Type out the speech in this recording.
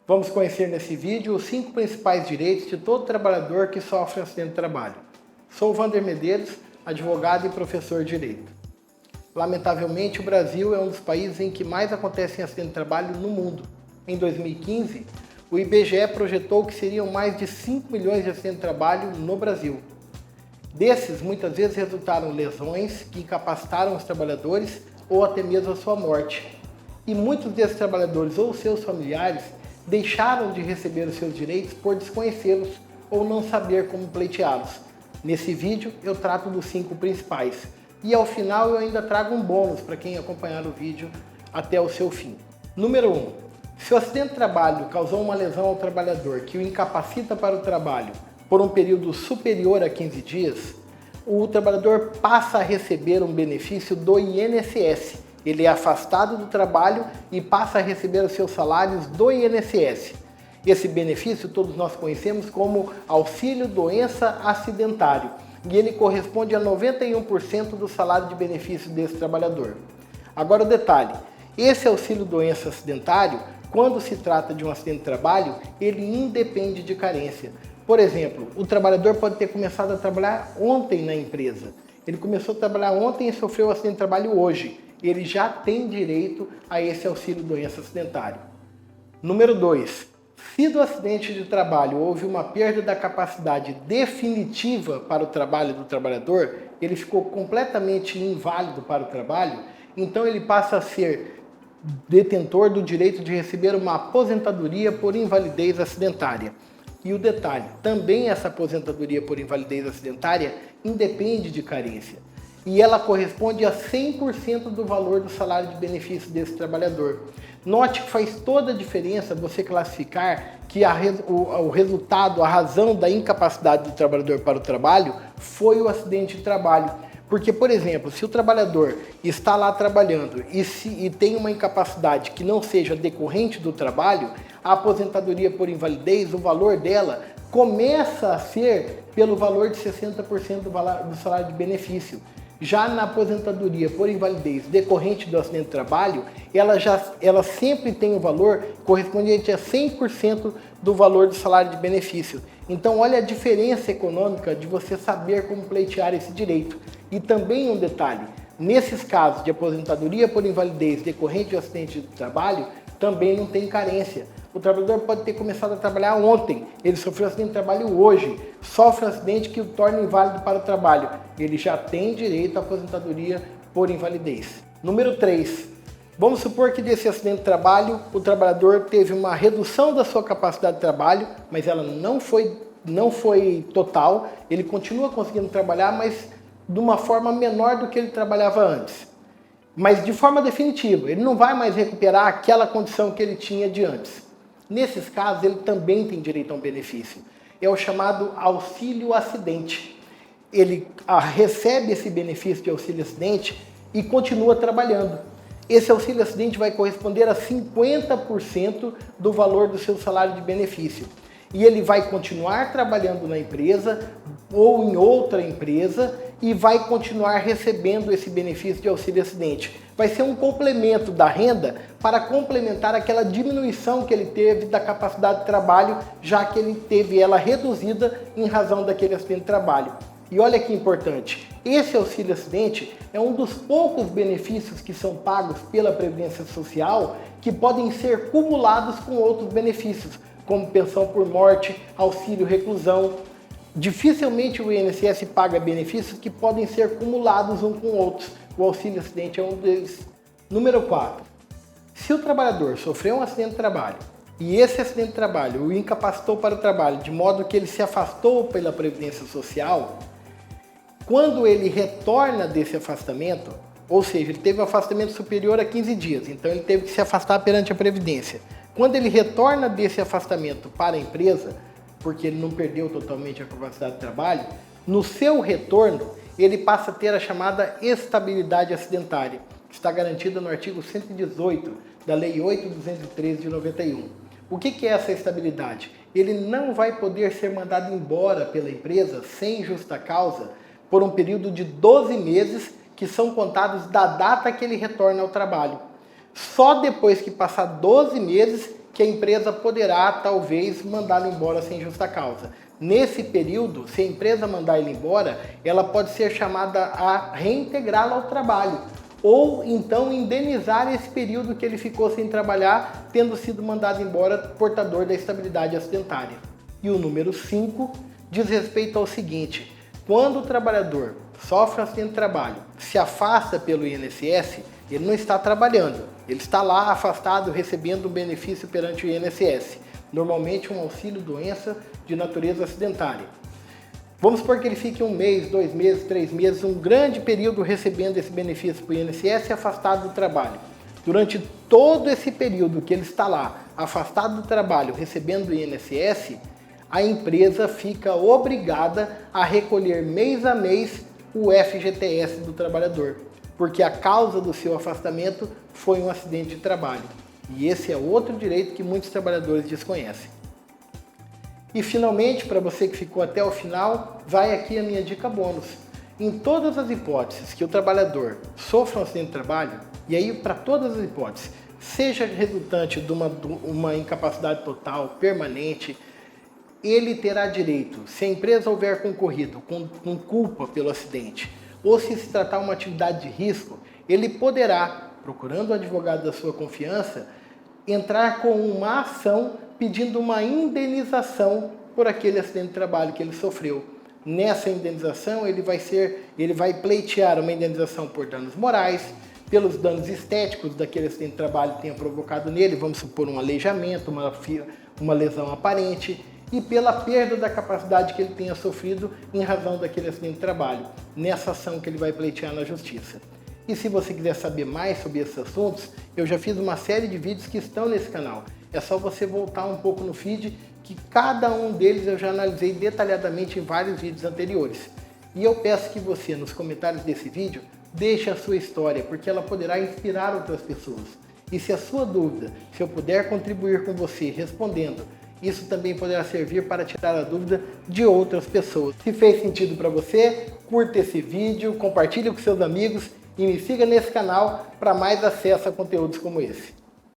Vamos conhecer nesse vídeo os 5 principais direitos de todo trabalhador que sofre acidente de trabalho. Sou Vander Medeiros, advogado e professor de Direito. Lamentavelmente, o Brasil é um dos países em que mais acontecem acidentes de trabalho no mundo. Em 2015, o IBGE projetou que seriam mais de 5 milhões de acidentes de trabalho no Brasil. Desses, muitas vezes resultaram lesões que incapacitaram os trabalhadores ou até mesmo a sua morte. E muitos desses trabalhadores ou seus familiares deixaram de receber os seus direitos por desconhecê-los ou não saber como pleiteá-los. Nesse vídeo eu trato dos 5 principais e ao final eu ainda trago um bônus para quem acompanhar o vídeo até o seu fim. Número 1. Se o acidente de trabalho causou uma lesão ao trabalhador que o incapacita para o trabalho por um período superior a 15 dias, o trabalhador passa a receber um benefício do INSS. Ele é afastado do trabalho e passa a receber os seus salários do INSS. Esse benefício todos nós conhecemos como auxílio doença acidentário e ele corresponde a 91% do salário de benefício desse trabalhador. Agora o detalhe, esse auxílio doença acidentário, quando se trata de um acidente de trabalho, ele independe de carência. Por exemplo, o trabalhador pode ter começado a trabalhar ontem na empresa. Ele começou a trabalhar ontem e sofreu um acidente de trabalho hoje. Ele já tem direito a esse auxílio doença acidentário. Número 2. Se do acidente de trabalho houve uma perda da capacidade definitiva para o trabalho do trabalhador, ele ficou completamente inválido para o trabalho, então ele passa a ser detentor do direito de receber uma aposentadoria por invalidez acidentária. E o detalhe, também essa aposentadoria por invalidez acidentária independe de carência. E ela corresponde a 100% do valor do salário de benefício desse trabalhador. Note que faz toda a diferença você classificar que o resultado, a razão da incapacidade do trabalhador para o trabalho foi o acidente de trabalho. Porque, por exemplo, se o trabalhador está lá trabalhando e tem uma incapacidade que não seja decorrente do trabalho, a aposentadoria por invalidez, o valor dela começa a ser pelo valor de 60% do salário de benefício. Já na aposentadoria por invalidez decorrente do acidente de trabalho, ela sempre tem um valor correspondente a 100% do valor do salário de benefício. Então olha a diferença econômica de você saber como pleitear esse direito. E também um detalhe, nesses casos de aposentadoria por invalidez decorrente do acidente de trabalho, também não tem carência. O trabalhador pode ter começado a trabalhar ontem, ele sofreu um acidente de trabalho hoje, sofre um acidente que o torna inválido para o trabalho. Ele já tem direito à aposentadoria por invalidez. Número 3. Vamos supor que desse acidente de trabalho, o trabalhador teve uma redução da sua capacidade de trabalho, mas ela não foi total, ele continua conseguindo trabalhar, mas de uma forma menor do que ele trabalhava antes. Mas de forma definitiva, ele não vai mais recuperar aquela condição que ele tinha de antes. Nesses casos, ele também tem direito a um benefício. É o chamado auxílio acidente. Ele recebe esse benefício de auxílio acidente e continua trabalhando. Esse auxílio acidente vai corresponder a 50% do valor do seu salário de benefício. E ele vai continuar trabalhando na empresa ou em outra empresa e vai continuar recebendo esse benefício de auxílio acidente. Vai ser um complemento da renda para complementar aquela diminuição que ele teve da capacidade de trabalho, já que ele teve ela reduzida em razão daquele acidente de trabalho. E olha que importante, esse auxílio acidente é um dos poucos benefícios que são pagos pela Previdência Social que podem ser cumulados com outros benefícios, como pensão por morte, auxílio reclusão. Dificilmente o INSS paga benefícios que podem ser cumulados um com outros. O auxílio acidente é um deles. Número 4. Se o trabalhador sofreu um acidente de trabalho e esse acidente de trabalho o incapacitou para o trabalho, de modo que ele se afastou pela Previdência Social, quando ele retorna desse afastamento, ou seja, ele teve um afastamento superior a 15 dias, então ele teve que se afastar perante a Previdência. Quando ele retorna desse afastamento para a empresa, porque ele não perdeu totalmente a capacidade de trabalho, no seu retorno, ele passa a ter a chamada estabilidade acidentária, que está garantida no artigo 118 da Lei 8.213 de 91. O que é essa estabilidade? Ele não vai poder ser mandado embora pela empresa sem justa causa por um período de 12 meses, que são contados da data que ele retorna ao trabalho. Só depois que passar 12 meses que a empresa poderá, talvez, mandá-lo embora sem justa causa. Nesse período, se a empresa mandar ele embora, ela pode ser chamada a reintegrá-lo ao trabalho, ou então indenizar esse período que ele ficou sem trabalhar, tendo sido mandado embora portador da estabilidade acidentária. E o número 5 diz respeito ao seguinte: quando o trabalhador sofre um acidente de trabalho, se afasta pelo INSS, ele não está trabalhando, ele está lá afastado recebendo um benefício perante o INSS, normalmente um auxílio-doença de natureza acidentária. Vamos supor que ele fique 1 mês, 2 meses, 3 meses, um grande período recebendo esse benefício para o INSS e afastado do trabalho. Durante todo esse período que ele está lá, afastado do trabalho, recebendo o INSS, a empresa fica obrigada a recolher mês a mês o FGTS do trabalhador, porque a causa do seu afastamento foi um acidente de trabalho. E esse é outro direito que muitos trabalhadores desconhecem. E finalmente, para você que ficou até o final, vai aqui a minha dica bônus. Em todas as hipóteses que o trabalhador sofra um acidente de trabalho, e aí para todas as hipóteses, seja resultante de uma incapacidade total, permanente, ele terá direito, se a empresa houver concorrido com culpa pelo acidente, ou se tratar uma atividade de risco, ele poderá, procurando o advogado da sua confiança, entrar com uma ação pedindo uma indenização por aquele acidente de trabalho que ele sofreu. Nessa indenização, ele vai pleitear uma indenização por danos morais, pelos danos estéticos daquele acidente de trabalho que tenha provocado nele, vamos supor um aleijamento, uma lesão aparente, e pela perda da capacidade que ele tenha sofrido em razão daquele acidente de trabalho, nessa ação que ele vai pleitear na justiça. E se você quiser saber mais sobre esses assuntos, eu já fiz uma série de vídeos que estão nesse canal. É só você voltar um pouco no feed, que cada um deles eu já analisei detalhadamente em vários vídeos anteriores. E eu peço que você, nos comentários desse vídeo, deixe a sua história, porque ela poderá inspirar outras pessoas. E se a sua dúvida, se eu puder contribuir com você respondendo, isso também poderá servir para tirar a dúvida de outras pessoas. Se fez sentido para você, curta esse vídeo, compartilhe com seus amigos e me siga nesse canal para mais acesso a conteúdos como esse.